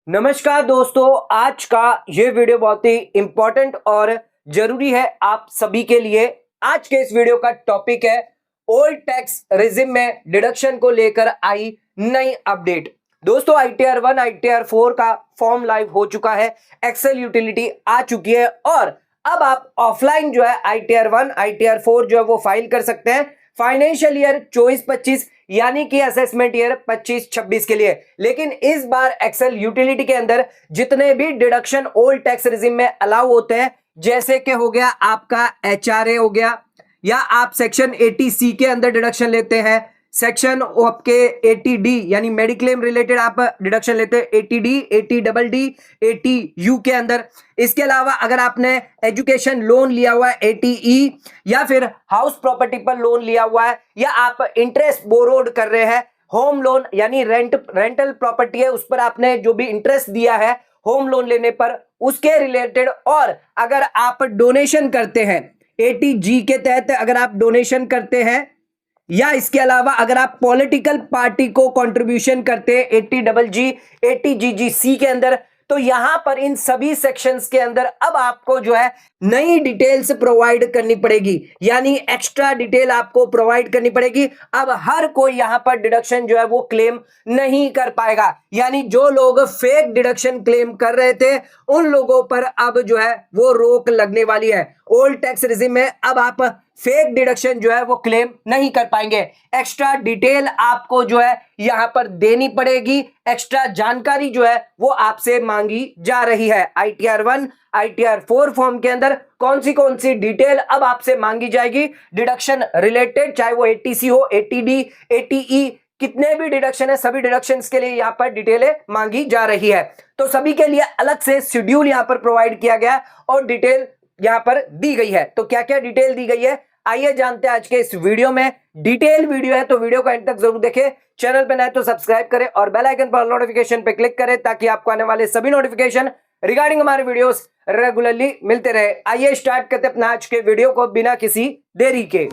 नमस्कार दोस्तों, आज का ये वीडियो बहुत ही इंपॉर्टेंट और जरूरी है आप सभी के लिए। आज के इस वीडियो का टॉपिक है ओल्ड टैक्स रिजिम में डिडक्शन को लेकर आई नई अपडेट। दोस्तों, ITR 1 ITR 4 का फॉर्म लाइव हो चुका है, एक्सेल यूटिलिटी आ चुकी है और अब आप ऑफलाइन जो है ITR 1 ITR 4 जो है वो फाइल कर सकते हैं फाइनेंशियल ईयर 24-25 यानी कि असेसमेंट ईयर 25-26 के लिए। लेकिन इस बार एक्सेल यूटिलिटी के अंदर जितने भी डिडक्शन ओल्ड टैक्स रिजिम में अलाउ होते हैं, जैसे कि हो गया आपका HRA हो गया, या आप सेक्शन 80C के अंदर डिडक्शन लेते हैं, सेक्शन आपके 80D यानी मेडिक्लेम रिलेटेड आप डिडक्शन लेते हैं 80D 80DD 80U के अंदर। इसके अलावा अगर आपने एजुकेशन लोन लिया हुआ है 80E, या फिर हाउस प्रॉपर्टी पर लोन लिया हुआ है, या आप इंटरेस्ट बोरोड कर रहे हैं, होम लोन यानी रेंटल प्रॉपर्टी है उस पर आपने जो भी इंटरेस्ट दिया है होम लोन लेने पर उसके रिलेटेड, और अगर आप डोनेशन करते हैं 80G के तहत अगर आप डोनेशन करते हैं, या इसके अलावा अगर आप पॉलिटिकल पार्टी को कंट्रीब्यूशन करते हैं 80GG 80GGC के अंदर, तो यहां पर इन सभी सेक्शंस के अंदर अब आपको जो है नई डिटेल्स प्रोवाइड करनी पड़ेगी, यानी एक्स्ट्रा डिटेल आपको प्रोवाइड करनी पड़ेगी। अब हर कोई यहां पर डिडक्शन जो है वो क्लेम नहीं कर पाएगा, यानी जो लोग फेक डिडक्शन क्लेम कर रहे थे उन लोगों पर अब जो है वो रोक लगने वाली है। ओल्ड टैक्स रिजिम में अब आप फेक डिडक्शन जो है वो क्लेम नहीं कर पाएंगे। एक्स्ट्रा डिटेल आपको जो है यहां पर देनी पड़ेगी, एक्स्ट्रा जानकारी जो है वो आपसे मांगी जा रही है। ITR 1 ITR 4 फॉर्म के अंदर कौन सी डिटेल अब आपसे मांगी जाएगी डिडक्शन रिलेटेड, चाहे वो 80C हो 80D 80E, कितने भी डिडक्शन है सभी डिडक्शंस के लिए यहां पर डिटेलें मांगी जा रही है। तो सभी के लिए अलग से शेड्यूल यहां पर प्रोवाइड किया गया और डिटेल यहां पर दी गई है। तो क्या क्या डिटेल दी गई है आइए जानते हैं आज के इस वीडियो में। डिटेल वीडियो है तो वीडियो को एंड तक जरूर देखें, चैनल पे नए तो सब्सक्राइब करें और बेल आइकन पर नोटिफिकेशन पे क्लिक करें ताकि आपको आने वाले सभी नोटिफिकेशन रिगार्डिंग हमारे वीडियोस रेगुलरली मिलते रहे। आइए स्टार्ट करते अपना आज के वीडियो को बिना किसी देरी के।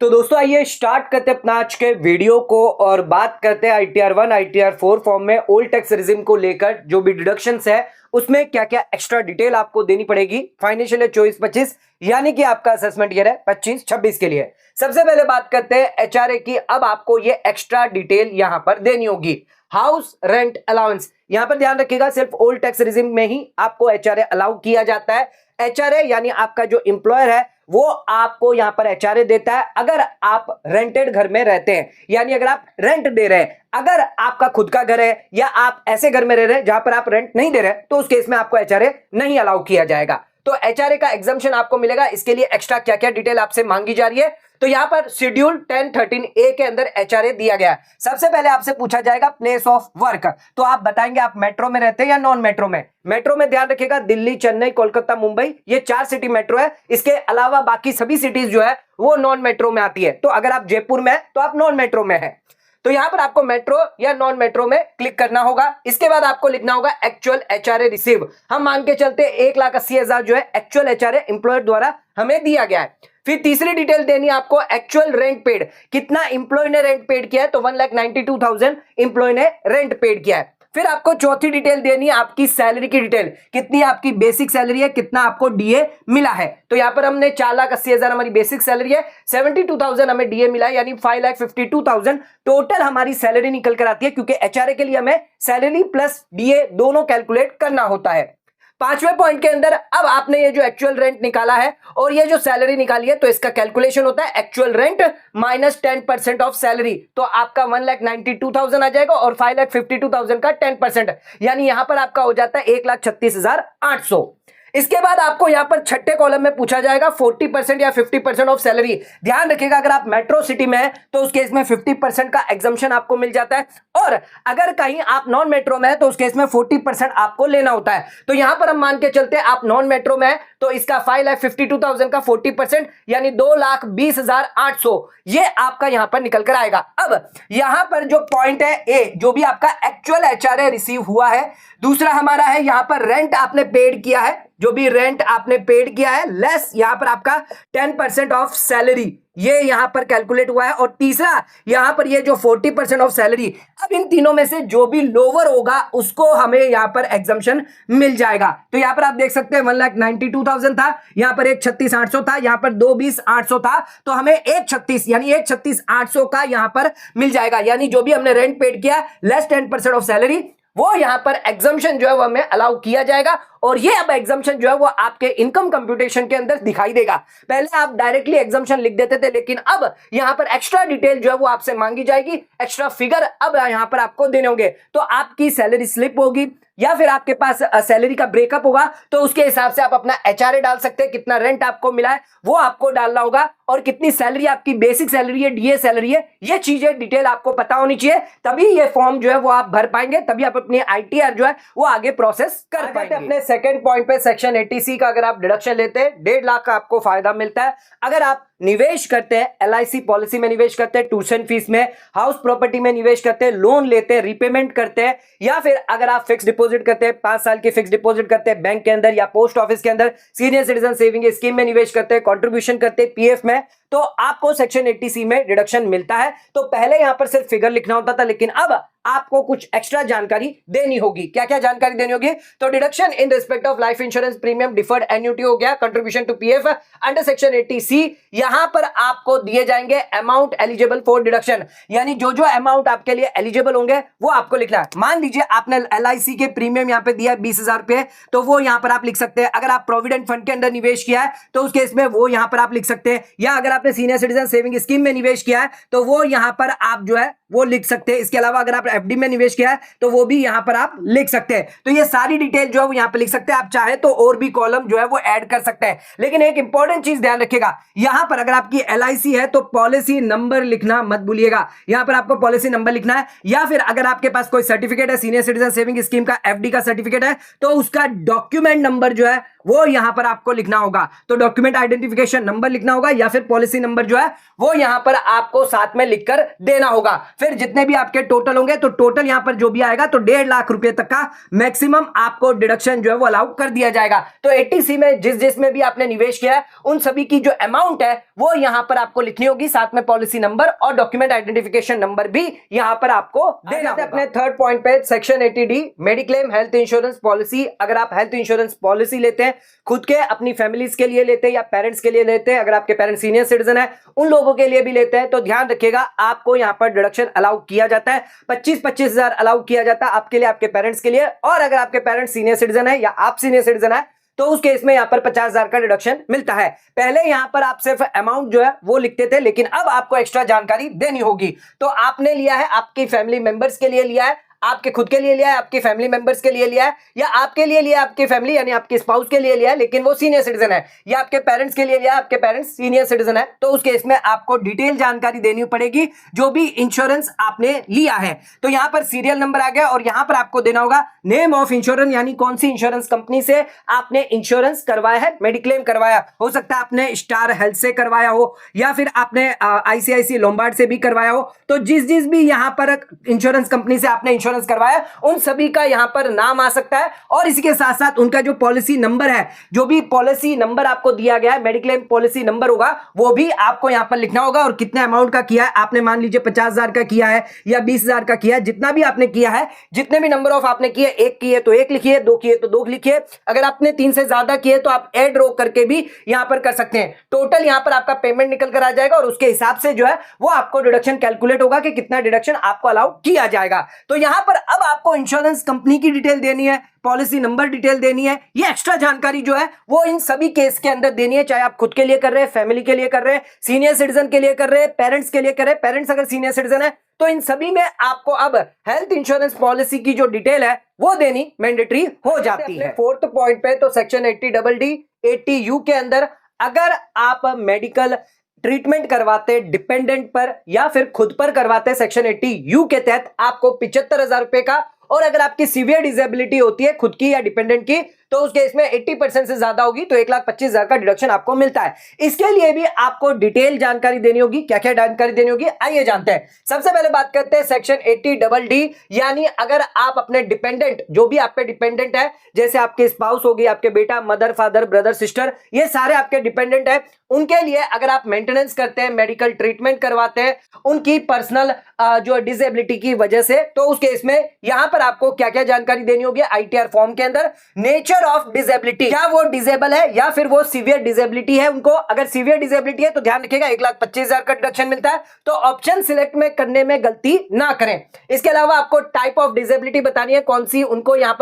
तो दोस्तों आइए स्टार्ट करते अपना आज के वीडियो को और बात करते हैं ITR 1 ITR 4 फॉर्म में ओल्ड टैक्स रिजिम को लेकर जो भी डिडक्शंस है उसमें क्या क्या एक्स्ट्रा डिटेल आपको देनी पड़ेगी फाइनेंशियल ईयर 24-25 यानी कि आपका असेसमेंट ईयर है 25-26 के लिए। सबसे पहले बात करते हैं HRA की। अब आपको ये एक्स्ट्रा डिटेल यहां पर देनी होगी। हाउस रेंट अलाउंस, यहां पर ध्यान रखिएगा सिर्फ ओल्ड टैक्स रिजिम में ही आपको HRA अलाउ किया जाता है। HRA यानी आपका जो एम्प्लॉयर है वो आपको यहां पर HRA देता है अगर आप रेंटेड घर में रहते हैं, यानी अगर आप रेंट दे रहे हैं। अगर आपका खुद का घर है या आप ऐसे घर में रह रहे हैं जहां पर आप रेंट नहीं दे रहे तो उस केस में आपको HRA नहीं अलाउ किया जाएगा। तो HRA का एग्जम्पशन आपको मिलेगा। इसके लिए एक्स्ट्रा क्या क्या डिटेल आपसे मांगी जा रही है, तो यहां पर शेड्यूल 1013A के अंदर HRA दिया गया है। सबसे पहले आपसे पूछा जाएगा प्लेस ऑफ वर्क, तो आप बताएंगे आप मेट्रो में रहते हैं या नॉन मेट्रो में। मेट्रो में ध्यान रखिएगा दिल्ली, चेन्नई, कोलकाता, मुंबई, ये 4 सिटी मेट्रो है। इसके अलावा बाकी सभी सिटीज जो है वो नॉन मेट्रो में आती है। तो अगर आप जयपुर में है तो आप नॉन मेट्रो में है। तो यहां पर आपको मेट्रो या नॉन मेट्रो में क्लिक करना होगा। इसके बाद आपको लिखना होगा एक्चुअल HRA रिसीव। हम मान के चलते 1,80,000 जो है एक्चुअल HRA एम्प्लॉयर द्वारा हमें दिया गया है। फिर तीसरी डिटेल देनी आपको एक्चुअल रेंट पेड, कितना एम्प्लॉय ने रेंट पेड किया है, तो 1,92,000 एम्प्लॉय ने रेंट पेड किया है। फिर आपको चौथी डिटेल देनी है आपकी सैलरी की डिटेल, कितनी आपकी बेसिक सैलरी है, कितना आपको DA मिला है। तो यहां पर हमने 4,80,000 हमारी बेसिक सैलरी है, 72,000 हमें DA मिला है, यानी 5,52,000 टोटल हमारी सैलरी निकल कर आती है, क्योंकि HRA के लिए हमें सैलरी प्लस DA दोनों कैलकुलेट करना होता है। पांचवें पॉइंट के अंदर अब आपने ये जो एक्चुअल रेंट निकाला है और ये जो सैलरी निकाली है तो इसका कैलकुलेशन होता है actual rent minus 10% of salary. तो आपका 1,92,000 आ जाएगा और 5,52,000 का 10%, यानी यहां पर आपका हो जाता है 1,36,800। इसके बाद आपको यहां पर छठे कॉलम में पूछा जाएगा 40% या 50% ऑफ सैलरी। ध्यान रखिएगा अगर आप मेट्रो सिटी में है तो उस केस में 50% का एग्जम्पशन आपको मिल जाता है, और अगर कहीं आप नॉन मेट्रो में है तो उस केस में 40% आपको लेना होता है। तो यहां पर हम मान के चलते हैं आप नॉन मेट्रो में है तो इसका 5,52,000 का 40% यानी 2,20,800 ये आपका यहां पर निकल कर आएगा। अब यहां पर जो पॉइंट है ए, जो भी आपका एक्चुअल HRA रिसीव हुआ है। दूसरा हमारा है यहां पर रेंट आपने पेड किया है जो भी रेंट आपने पेड किया है लेस यहां पर आपका 10% ऑफ सैलरी, ये यहां पर कैलकुलेट हुआ है। और तीसरा यहां पर ये जो 40% ऑफ सैलरी, अब इन तीनों में से जो भी लोअर होगा उसको हमें यहां पर एग्जम्पशन मिल जाएगा। तो यहां पर आप देख सकते हैं 1,92,000 था, यहां पर 1,36,800 था, यहां पर 2,20,800 था, तो हमें 1,36 यानी 1,36,800 का यहां पर मिल जाएगा। यानी जो भी हमने रेंट पेड किया लेस 10% ऑफ सैलरी, वो यहां पर एग्जम्पशन जो है वो हमें अलाउ किया जाएगा। और ये अब एग्जम्पशन जो है वो आपके इनकम कंप्यूटेशन के अंदर दिखाई देगा। पहले आप डायरेक्टली एग्जम्पशन लिख देते थे, लेकिन अब यहां पर एक्स्ट्रा डिटेल जो है वो आपसे मांगी जाएगी, एक्स्ट्रा फिगर अब यहां पर आपको देने होंगे। तो आपकी सैलरी स्लिप होगी या फिर आपके पास सैलरी का ब्रेकअप होगा, तो उसके हिसाब से आप अपना एचआरए डाल सकते हैं, कितना रेंट आपको मिला है वो आपको डालना होगा, और कितनी सैलरी आपकी बेसिक सैलरी है, डीए सैलरी है, ये चीजें डिटेल आपको पता होनी चाहिए। तभी ये फॉर्म जो है वो आप भर पाएंगे, तभी आप अपनी आईटीआर जो है वो आगे प्रोसेस कर पाएंगे। अपने सेकंड पॉइंट पे सेक्शन 80C का अगर आप डिडक्शन लेते हैं 1.5 लाख का आपको फायदा मिलता है। अगर आप निवेश करते हैं, एलआईसी पॉलिसी में निवेश करते हैं, ट्यूशन फीस में, हाउस प्रॉपर्टी में निवेश करते हैं, लोन लेते हैं, रीपेमेंट करते हैं, या फिर अगर आप फिक्स डिपॉजिट करते हैं, 5 साल की फिक्स डिपॉजिट करते हैं बैंक के अंदर या पोस्ट ऑफिस के अंदर, सीनियर सिटीजन सेविंग स्कीम में निवेश करते हैं, कंट्रीब्यूशन करते हैं पीएफ में, तो आपको सेक्शन 80C में डिडक्शन मिलता है। तो पहले यहां पर सिर्फ फिगर लिखना होता था, लेकिन अब आपको कुछ एक्स्ट्रा जानकारी देनी होगी। क्या क्या जानकारी देनी होगी? तो deduction in respect of life insurance premium, deferred annuity हो गया, contribution to PF under section 80C, यहां पर आपको दिए जाएंगे अमाउंट एलिजिबल फॉर डिडक्शन, यानी जो जो अमाउंट आपके लिए एलिजिबल होंगे वो आपको लिखना है। मान लीजिए आपने एलआईसी के प्रीमियम यहां पे दिया 20,000 रुपए, तो वो यहां पर आप लिख सकते हैं। अगर आप प्रोविडेंट फंड के अंदर निवेश किया है तो उस केस में वो यहां पर आप लिख सकते हैं, या अगर आपने सीनियर सिटीजन सेविंग स्कीम में निवेश किया है तो वो यहां पर आप जो है वो लिख सकते हैं। इसके अलावा अगर आप एफडी में निवेश किया है तो वो भी यहां पर आप लिख सकते हैं। तो ये सारी डिटेल जो है वो यहां पर लिख सकते हैं। आप चाहे तो और भी कॉलम जो है वो ऐड कर सकते हैं, लेकिन एक इंपॉर्टेंट चीज ध्यान रखिएगा, यहां पर अगर आपकी एलआईसी है तो पॉलिसी नंबर लिखना मत भूलिएगा। यहां पर आपको पॉलिसी नंबर लिखना है, या फिर अगर आपके पास कोई सर्टिफिकेट है सीनियर सिटीजन सेविंग स्कीम का, एफडी का सर्टिफिकेट है, तो उसका डॉक्यूमेंट नंबर जो है वो यहां पर आपको लिखना होगा। तो डॉक्यूमेंट आइडेंटिफिकेशन नंबर लिखना होगा, या फिर पॉलिसी नंबर जो है वो यहां पर आपको साथ में लिखकर देना होगा। फिर जितने भी आपके टोटल होंगे, तो टोटल यहां पर जो भी आएगा तो 1.5 लाख रुपए तक का मैक्सिमम आपको डिडक्शन जो है वो अलाउ कर दिया जाएगा। तो 80C में जिस में भी आपने निवेश किया है उन सभी की जो अमाउंट है वो यहां पर आपको लिखनी होगी, साथ में पॉलिसी नंबर और डॉक्यूमेंट आइडेंटिफिकेशन नंबर भी यहां पर आपको देना होगा। अपने थर्ड पॉइंट पे section 80D mediclaim health insurance policy. अगर आप हेल्थ इंश्योरेंस पॉलिसी लेते हैं, खुद के अपनी फैमिलीज के लिए लेते हैं या पेरेंट्स के लिए लेते हैं, अगर आपके पेरेंट्स सीनियर सिटीजन है उन लोगों के लिए भी लेते हैं, तो ध्यान रखिएगा आपको यहां पर डिडक्शन अलाउ किया जाता है। 25-25 हजार अलाउ किया जाता है आपके लिए, आपके पेरेंट्स के लिए। और अगर आपके पेरेंट्स सीनियर सिटीजन है या आप सीनियर सिटीजन है तो उस केस में यहां पर 50,000 का डिडक्शन मिलता है। पहले यहां पर आप सिर्फ अमाउंट जो है वो लिखते थे, लेकिन अब आपको एक्स्ट्रा जानकारी देनी होगी। तो आपने लिया है, आपकी फैमिली मेंबर्स के लिए लिया है, आपके खुद के लिए लिया है, आपके फैमिली मेंबर्स के लिए लिया है, या आपके लिए लिया है, आपकी फैमिली यानी आपके स्पाउस के लिए लिया है लेकिन वो सीनियर सिटीजन है, या आपके पेरेंट्स के लिए लिया है, आपके पेरेंट्स सीनियर सिटीजन है, तो उस केस में आपको डिटेल जानकारी देनी पड़ेगी जो भी इंश्योरेंस आपने लिया है। तो यहां पर सीरियल नंबर आ गया, और यहां पर आपको देना होगा नेम ऑफ इंश्योरेंस, यानी कौन सी इंश्योरेंस कंपनी से आपने इंश्योरेंस करवाया है, मेडिक्लेम करवाया। हो सकता है आपने स्टार हेल्थ से करवाया हो, या फिर आपने आईसीआईसी लोम्बार्ड से भी करवाया हो। तो जिस भी यहां पर इंश्योरेंस कंपनी से आपने इंश्योरेंस करवाया उन सभी का यहां पर नाम आ सकता है, और इसके साथ साथ उनका जो पॉलिसी नंबर है, जो भी पॉलिसी नंबर आपको दिया गया है, मेडिक्लेम पॉलिसी नंबर होगा, वो भी आपको यहां पर लिखना होगा। और कितने अमाउंट का किया है आपने, मान लीजिए 50,000 का किया है या 20,000 का किया है, जितना भी आपने किया है, जितने भी नंबर ऑफ आपने किए, एक किए तो एक लिखिए, दो किए तो दो लिखिए, अगर आपने 3 से ज्यादा किए तो आप एड रो करके भी यहां पर कर सकते हैं। टोटल यहां पर आपका पेमेंट निकल कर आ जाएगा, और उसके हिसाब से जो है वो आपको डिडक्शन कैलकुलेट होगा कि कितना डिडक्शन आपको अलाउ किया जाएगा। तो यहां पर अब आपको इंश्योरेंस कंपनी की डिटेल देनी है, पॉलिसी नंबर डिटेल देनी है, ये एक्स्ट्रा जानकारी जो है वो इन सभी केस के अंदर देनी है, चाहे आप खुद के लिए कर रहे हैं, फैमिली के लिए कर रहे हैं, सीनियर सिटीजन के लिए कर रहे हैं, पेरेंट्स के लिए कर रहे हैं, पेरेंट्स अगर सीनियर सिटीजन है तो इन सभी में आपको अब हेल्थ इंश्योरेंस पॉलिसी की जो डिटेल है वो देनी मैंडेटरी हो जाती है। फोर्थ पॉइंट पे तो सेक्शन 80D 80U के अंदर अगर आप मेडिकल ट्रीटमेंट करवाते डिपेंडेंट पर या फिर खुद पर करवाते सेक्शन 80U के तहत आपको 75,000 रुपए का, और अगर आपकी सीवियर डिसेबिलिटी होती है खुद की या डिपेंडेंट की तो उस केस में 80% से ज्यादा होगी तो 1,25,000 का डिडक्शन आपको मिलता है। इसके लिए भी आपको डिटेल जानकारी देनी होगी। क्या क्या जानकारी देनी होगी आइए जानते हैं। सबसे पहले बात करते हैं सेक्शन 80DD, यानी अगर आप अपने डिपेंडेंट, जो भी आप पे डिपेंडेंट है, जैसे आपके स्पाउस होगी, आपके बेटा, मदर, फादर, ब्रदर, सिस्टर, ये सारे आपके डिपेंडेंट है, उनके लिए अगर आप मेंटेनेंस करते हैं, मेडिकल ट्रीटमेंट करवाते हैं उनकी पर्सनल जो डिसेबिलिटी की वजह से, तो उस केस में यहां पर आपको क्या क्या जानकारी देनी होगी आईटीआर फॉर्म के अंदर। नेचर ऑफ डिसेबिलिटी, क्या वो डिसेबल है या फिर वो सीवियर डिसेबिलिटी है उनको। अगर सीवियर डिसेबिलिटी है तो ध्यान रखिएगा 1,25,000 का डिडक्शन मिलता है, तो ऑप्शन सिलेक्ट में करने में गलती ना करें। इसके अलावा आपको टाइप ऑफ डिसेबिलिटी बतानी है कौन सी उनको यहां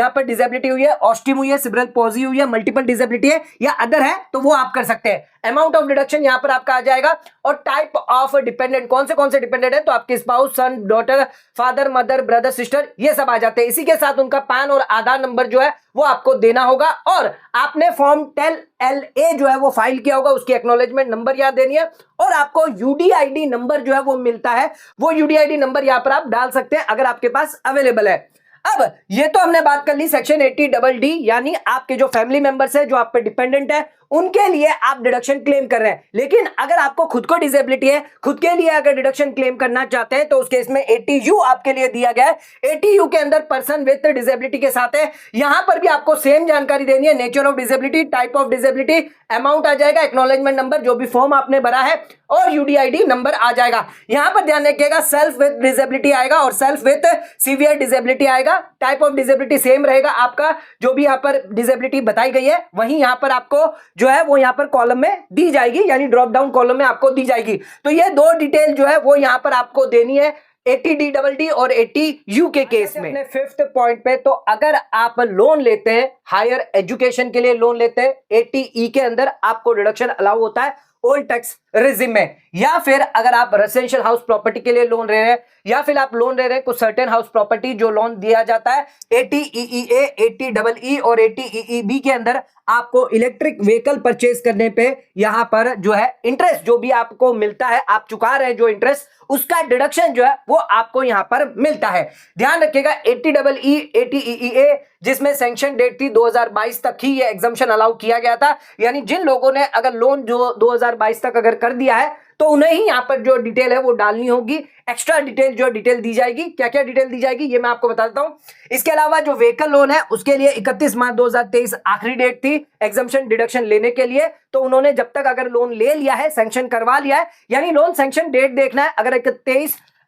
पर डिसेबिलिटी हुई है, ऑस्टिम हुई है, सिब्रल पॉजी हुई है, मल्टीपल डिसेबिलिटी है या अदर है, तो वो आप कर सकते हैं। अमाउंट ऑफ डिडक्शन यहां पर आपका आ जाएगा। और टाइप ऑफ डिपेंडेंट, कौन से डिपेंडेंट है, तो आपके spouse, son, daughter, father, mother, brother, sister, ये सब आ जाते हैं। इसी के साथ उनका पैन और आधार नंबर जो है वो आपको देना होगा। और आपने फॉर्म 10LA जो है वो फाइल किया होगा, उसकी एक्नॉलेजमेंट नंबर यहां देनी है। और आपको यूडीआईडी नंबर जो है वो मिलता है, वो यूडीआईडी नंबर यहां पर आप डाल सकते हैं अगर आपके पास अवेलेबल है। अब ये तो हमने बात कर ली सेक्शन 80DD, यानी आपके जो फैमिली मेंबर्स है, जो आप पे डिपेंडेंट है, उनके लिए आप डिडक्शन क्लेम कर रहे हैं। लेकिन अगर आपको खुद को डिसेबिलिटी है, खुद के लिए अगर डिडक्शन क्लेम करना चाहते हैं, तो उस केस में 80U आपके लिए दिया गया है। 80U के अंदर पर्सन विद डिसेबिलिटी के साथ है। यहां पर भी आपको सेम जानकारी देनी है, nature of disability, type of disability, amount आ जाएगा, एक्नॉलेजमेंट नंबर जो भी फॉर्म आपने भरा है, और यूडीआईडी नंबर आ जाएगा। यहां पर ध्यान रखिएगा सेल्फ विद डिसेबिलिटी आएगा और सेल्फ विद सीवियर डिसेबिलिटी आएगा। टाइप ऑफ डिसेबिलिटी सेम रहेगा आपका, जो भी यहां पर डिसेबिलिटी बताई गई है वहीं यहां पर आपको जो है वो यहां पर कॉलम में दी जाएगी, यानी ड्रॉप डाउन कॉलम में आपको दी जाएगी। तो ये दो डिटेल जो है वो यहां पर आपको देनी है 80DD और 80U के केस में। अपने 5th पॉइंट पे, तो अगर आप लोन लेते हैं, हायर एजुकेशन के लिए लोन लेते हैं, 80E के अंदर आपको डिडक्शन अलाउ होता है ओल्ड टैक्स रिजिम में। या फिर अगर आप रेसिडेंशियल हाउस प्रॉपर्टी के लिए लोन ले रहे हैं, या फिर आप लोन ले रहे हैं कुछ सर्टेन हाउस प्रॉपर्टी, जो लोन दिया जाता है 80EEA, 80EE और 80EEB के अंदर, आपको इलेक्ट्रिक व्हीकल परचेज करने पे यहां पर जो है इंटरेस्ट जो भी आपको मिलता है, आप चुका रहे हैं जो इंटरेस्ट, उसका डिडक्शन जो है वो आपको यहां पर मिलता है। ध्यान रखिएगा 80EE, 80EEA, जिसमें सैंक्शन डेट थी 2022 तक ही ये एग्जम्पशन अलाउ किया गया था, यानी जिन लोगों ने अगर लोन जो 2022 तक अगर कर दिया है तो उन्हें ही यहां पर जो डिटेल है वो डालनी होगी। एक्स्ट्रा डिटेल जो डिटेल दी जाएगी, क्या क्या डिटेल दी जाएगी ये मैं आपको बता देता हूं। इसके अलावा जो व्हीकल लोन है उसके लिए 31 मार्च 2023 आखिरी डेट थी एग्जम्पशन डिडक्शन लेने के लिए। तो उन्होंने जब तक अगर लोन ले लिया है, सैंक्शन करवा लिया है, यानी लोन सैंक्शन डेट देखना है, अगर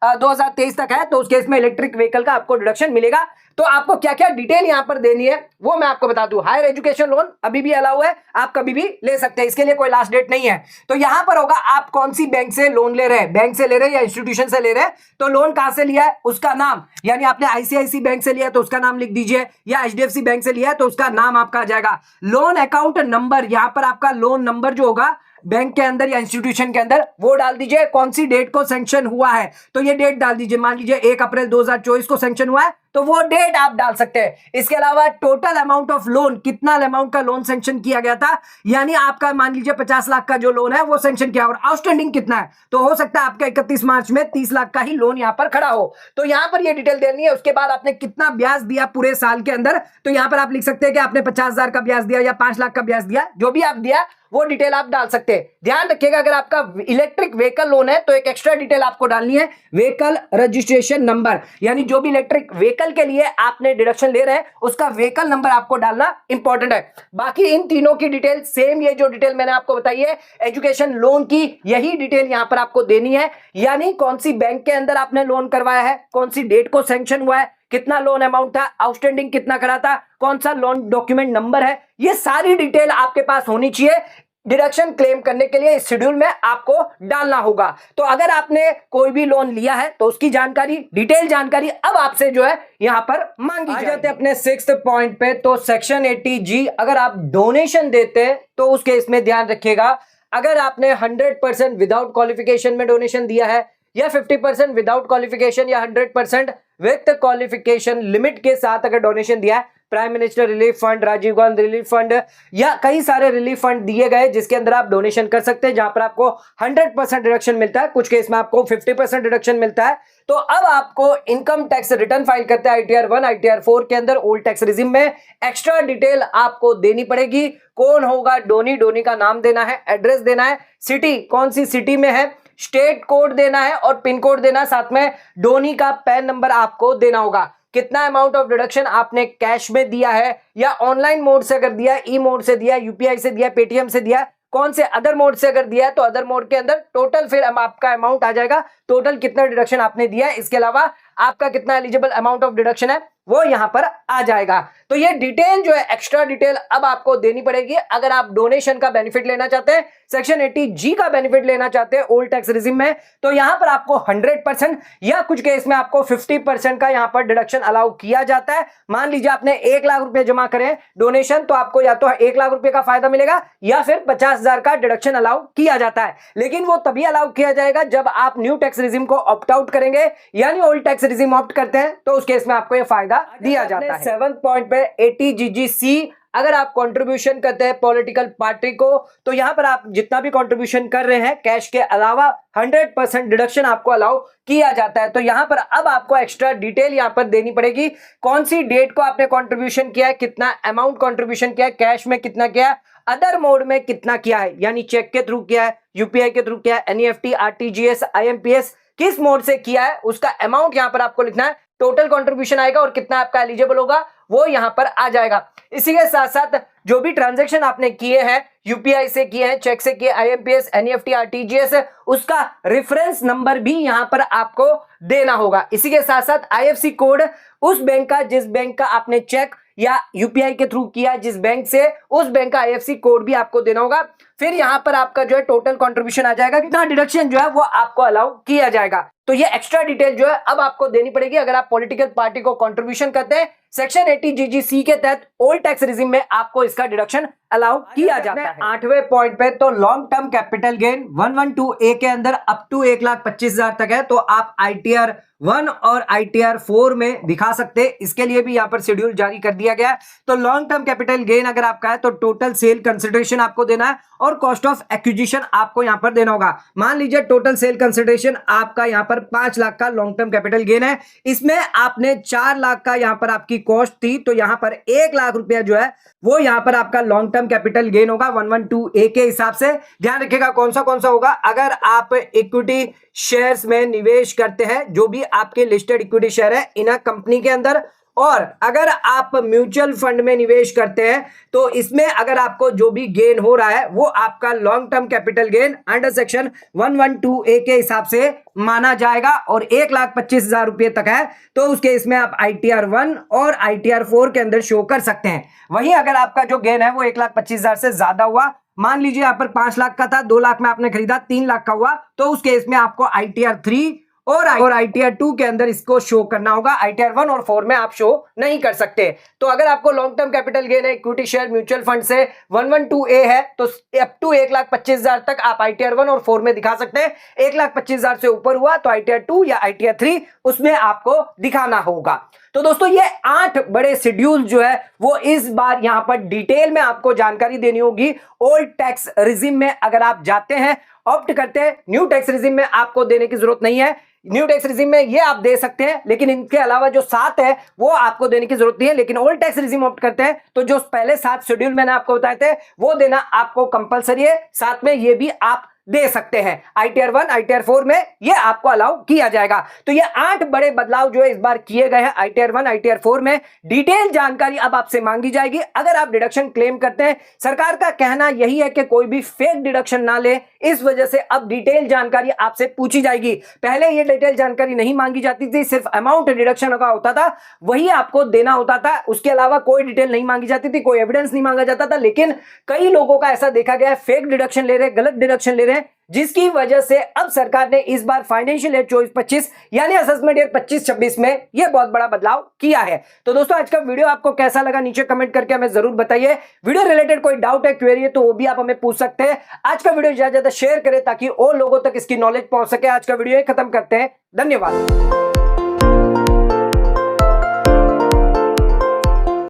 2023 तक है तो उस केस में इलेक्ट्रिक व्हीकल का आपको डिडक्शन मिलेगा। तो आपको क्या क्या डिटेल यहां पर देनी है वो मैं आपको बता दूं। हायर एजुकेशन लोन अभी भी अलाउ है, आप कभी भी ले सकते हैं, इसके लिए कोई लास्ट डेट नहीं है। तो यहां पर होगा आप कौन सी बैंक से लोन ले रहे हैं, बैंक से ले रहे हैं या इंस्टीट्यूशन से ले रहे हैं, तो लोन कहां से लिया है उसका नाम, यानी आपने आईसीआईसी बैंक से लिया तो उसका नाम लिख दीजिए, या एचडीएफसी बैंक से लिया है तो उसका नाम आपका आ जाएगा। लोन अकाउंट नंबर, यहां पर आपका लोन नंबर जो होगा बैंक के अंदर या इंस्टीट्यूशन के अंदर वो डाल दीजिए। कौन सी डेट को सैंक्शन हुआ है तो ये डेट डाल दीजिए, मान लीजिए 1 अप्रैल 2024 को सैंक्शन हुआ है तो वो डेट आप डाल सकते हैं। इसके अलावा टोटल अमाउंट ऑफ लोन, कितना अमाउंट का लोन सैंक्शन किया गया था, यानी आपका मान लीजिए 50 लाख का जो लोन है वो सैंक्शन किया, और आउटस्टैंडिंग कितना है, तो हो सकता है आपका 31 मार्च में 30 लाख का ही लोन यहां पर खड़ा हो, तो यहां पर ये डिटेल देनी है। उसके बाद आपने कितना ब्याज दिया पूरे साल के अंदर, तो यहां पर आप लिख सकते हैं कि आपने 50,000 का ब्याज दिया या 5 लाख का ब्याज दिया, जो भी आप दिया वो डिटेल आप डाल सकते हैं। ध्यान रखिएगा अगर आपका इलेक्ट्रिक व्हीकल लोन है तो एक एक्स्ट्रा डिटेल आपको डालनी है, व्हीकल रजिस्ट्रेशन नंबर, यानी जो भी इलेक्ट्रिक व्हीकल के लिए आपने डिडक्शन ले रहे हैं उसका व्हीकल नंबर आपको डालना इंपॉर्टेंट है। बाकी इन तीनों की डिटेल सेम, ये जो डिटेल मैंने आपको बताई है एजुकेशन लोन की, यही डिटेल यहां पर आपको देनी है, यानी कौन सी बैंक के अंदर आपने लोन करवाया है, कौन सी डेट को सैंक्शन हुआ है, कितना लोन अमाउंट था, आउटस्टैंडिंग कितना करा था, कौन सा लोन डॉक्यूमेंट नंबर है, ये सारी डिटेल आपके पास होनी चाहिए। डिडक्शन क्लेम करने के लिए इस शेड्यूल में आपको डालना होगा। तो अगर आपने कोई भी लोन लिया है तो उसकी जानकारी, डिटेल जानकारी अब आपसे जो है यहां पर मांगी जाती है। अपने 6th पॉइंट पे, तो सेक्शन 80G, अगर आप डोनेशन देते हैं तो उस केस में ध्यान रखिएगा, अगर आपने 100% विदाउट क्वालिफिकेशन में डोनेशन दिया है, या 50% विदाउट क्वालिफिकेशन, या 100% विद क्वालिफिकेशन लिमिट के साथ अगर डोनेशन दिया है, prime minister relief fund, Rajiv Gandhi relief fund या कई सारे रिलीफ फंड दिए गए जिसके अंदर आप डोनेशन कर सकते हैं, जहां पर आपको 100% रिडक्शन मिलता है, कुछ केस में आपको 50% रिडक्शन मिलता है। तो अब आपको इनकम टैक्स रिटर्न फाइल करते हैं ITR 1 ITR 4 के अंदर ओल्ड टैक्स रिजिम में एक्स्ट्रा डिटेल आपको देनी पड़ेगी। कौन होगा डोनी, डोनी का नाम देना है, एड्रेस देना है, सिटी कौन सी सिटी में है, स्टेट कोड देना है और पिन कोड देना है, साथ में डोनी का पैन नंबर आपको देना होगा। कितना अमाउंट ऑफ डिडक्शन आपने कैश में दिया है या ऑनलाइन मोड से अगर दिया, ई मोड से दिया, यूपीआई से दिया, पेटीएम से दिया, कौन से अदर मोड से अगर दिया है तो अदर मोड के अंदर टोटल फिर आपका अमाउंट आ जाएगा, टोटल कितना डिडक्शन आपने दिया है, इसके अलावा आपका कितना एलिजिबल अमाउंट ऑफ डिडक्शन है वो यहां पर आ जाएगा। तो ये डिटेल जो है, एक्स्ट्रा डिटेल अब आपको देनी पड़ेगी अगर आप डोनेशन का बेनिफिट लेना चाहते हैं, सेक्शन 80G का बेनिफिट लेना चाहते हैं ओल्ड टैक्स रिजिम में, तो यहां पर आपको 100% या कुछ केस में आपको 50% का यहां पर डिडक्शन अलाउ किया जाता है। मान लीजिए आपने 1 लाख रुपए जमा करें डोनेशन, तो आपको या तो 1 लाख रुपए का फायदा मिलेगा या फिर 50,000 का डिडक्शन अलाउ किया जाता है। लेकिन वो तभी अलाउ किया जाएगा जब आप न्यू टैक्स रिजिम को ऑप्ट आउट करेंगे, यानी ओल्ड टैक्स रिजिम ऑप्ट करते हैं तो उस केस में आपको यह फायदा दिया जाता है। 7th पॉइंट पे 80GGC अगर आप कंट्रीब्यूशन करते हैं पॉलिटिकल पार्टी को, तो यहां पर आप जितना भी कंट्रीब्यूशन कर रहे हैं कैश के अलावा 100% डिडक्शन आपको अलाउ किया जाता है। तो यहां पर अब आपको एक्स्ट्रा डिटेल यहां पर देनी पड़ेगी, कौन सी डेट को आपने कंट्रीब्यूशन किया है, कितना अमाउंट कंट्रीब्यूशन किया है, कैश में कितना किया है, अदर मोड में कितना किया है, यानी चेक के थ्रू किया है, यूपीआई के थ्रू किया है, NEFT, RTGS, IMPS किस मोड से किया है, उसका अमाउंट यहां पर आपको लिखना है, टोटल कंट्रीब्यूशन आएगा और कितना आपका एलिजिबल होगा वो यहां पर आ जाएगा। इसी के साथ साथ जो भी ट्रांजैक्शन आपने किए हैं, यूपीआई से किए हैं, चेक से किए, IMPS, NEFT, RTGS, उसका रेफरेंस नंबर भी यहां पर आपको देना होगा। इसी के साथ साथ IFSC कोड उस बैंक का जिस बैंक का आपने चेक या यूपीआई के थ्रू किया जिस बैंक से, उस बैंक का IFSC कोड भी आपको देना होगा। फिर यहां पर आपका जो है टोटल कंट्रीब्यूशन आ जाएगा, कितना डिडक्शन जो है वो आपको अलाउ किया जाएगा। तो ये एक्स्ट्रा डिटेल जो है अब आपको देनी पड़ेगी अगर आप पॉलिटिकल पार्टी को कंट्रीब्यूशन करते हैं। सेक्शन 80GGC के तहत ओल्ड टैक्स रिजिम में आपको इसका डिडक्शन अलाउ किया जाता है। 8वें पॉइंट पे तो long term capital gain 112A के अंदर अप टू 1,25,000 तक है, तो आप ITR 1 और ITR 4 में दिखा सकते हैं। इसके लिए भी यहाँ पर शेड्यूल जारी कर दिया गया है। तो लॉन्ग टर्म कैपिटल गेन अगर आपका है तो टोटल सेल कंसिडरेशन आपको देना है और कॉस्ट ऑफ एक्विजिशन आपको यहाँ पर देना होगा। मान लीजिए टोटल सेल कंसिडरेशन आपका यहाँ पर 5 लाख का लॉन्ग टर्म कैपिटल गेन है, इसमें आपने 4 लाख का यहाँ पर आपकी कॉस्ट थी, तो यहाँ पर 1 लाख रुपया जो है वो यहाँ पर आपका लॉन्ग टर्म कैपिटल गेन होगा 112A के हिसाब से। ध्यान रखिएगा कौन सा होगा। अगर आप इक्विटी शेयर्स में निवेश करते हैं, जो भी आपके लिस्टेड इक्विटी शेयर है इन कंपनी के अंदर, और अगर आप म्यूचुअल फंड में निवेश करते हैं तो इसमें अगर आपको जो भी गेन हो रहा है वो आपका long term capital gain under section 112A के हिसाब से माना जाएगा और 1,25,000 रुपए तक है, तो उसके इसमें आप ITR 1 और ITR 4 के अंदर शो कर सकते हैं। वहीं अगर आपका जो गेन है वो 1,25,000 से ज्यादा हुआ, मान लीजिए यहाँ पर 5 लाख का था, 2 लाख में आपने खरीदा, 3 लाख का हुआ, तो उस केस में आपको ITR 3 और ITR 2 के अंदर इसको शो करना होगा। ITR 1 और 4 में आप शो नहीं कर सकते। तो अगर आपको लॉन्ग टर्म कैपिटल गेन है इक्विटी शेयर म्यूचुअल फंड से 112A है तो अप टू 1,25,000 तक आप ITR 1 और 4 में दिखा सकते हैं। 1,25,000 से ऊपर हुआ तो ITR 2 या ITR 3 उसमें आपको दिखाना होगा। तो दोस्तों ये 8 बड़े शेड्यूल जो है वो इस बार यहां पर डिटेल में आपको जानकारी देनी होगी। ओल्ड टैक्स रिजिम में अगर आप जाते हैं, ऑप्ट करते हैं, न्यू टैक्स रिजिम में आपको देने की जरूरत नहीं है। न्यू टैक्स रिजिम में ये आप दे सकते हैं, लेकिन इनके अलावा जो 7 है वो आपको देने की जरूरत नहीं है। लेकिन ओल्ड टैक्स रिजिम ऑप्ट करते हैं तो जो पहले 7 शेड्यूल मैंने आपको बताए थे वो देना आपको कंपलसरी है, साथ में ये भी आप दे सकते हैं। ITR 1 ITR 4 में ये आपको अलाउ किया जाएगा। तो ये 8 बड़े बदलाव जो है इस बार किए गए हैं ITR 1 ITR 4 में। डिटेल जानकारी अब आपसे मांगी जाएगी अगर आप डिडक्शन क्लेम करते हैं। सरकार का कहना यही है कि कोई भी फेक डिडक्शन ना ले, इस वजह से अब डिटेल जानकारी आपसे पूछी जाएगी। पहले ये डिटेल जानकारी नहीं मांगी जाती थी, सिर्फ अमाउंट डिडक्शन का होता था वही आपको देना होता था, उसके अलावा कोई डिटेल नहीं मांगी जाती थी, कोई एविडेंस नहीं मांगा जाता था। लेकिन कई लोगों का ऐसा देखा गया है फेक डिडक्शन ले रहे, गलत डिडक्शन ले रहे हैं, जिसकी वजह से अब सरकार ने इस बार फाइनेंशियल ईयर 24-25 यानी असेसमेंट ईयर 25-26 में यह बहुत बड़ा बदलाव किया है। तो दोस्तों आज का वीडियो आपको कैसा लगा नीचे कमेंट करके हमें जरूर बताइए। वीडियो रिलेटेड कोई डाउट है, क्वेरी है तो वो भी आप हमें पूछ सकते हैं। आज का वीडियो ज्यादा से ज्यादा शेयर करें ताकि और लोगों तक इसकी नॉलेज पहुंच सके। आज का वीडियो खत्म करते हैं, धन्यवाद।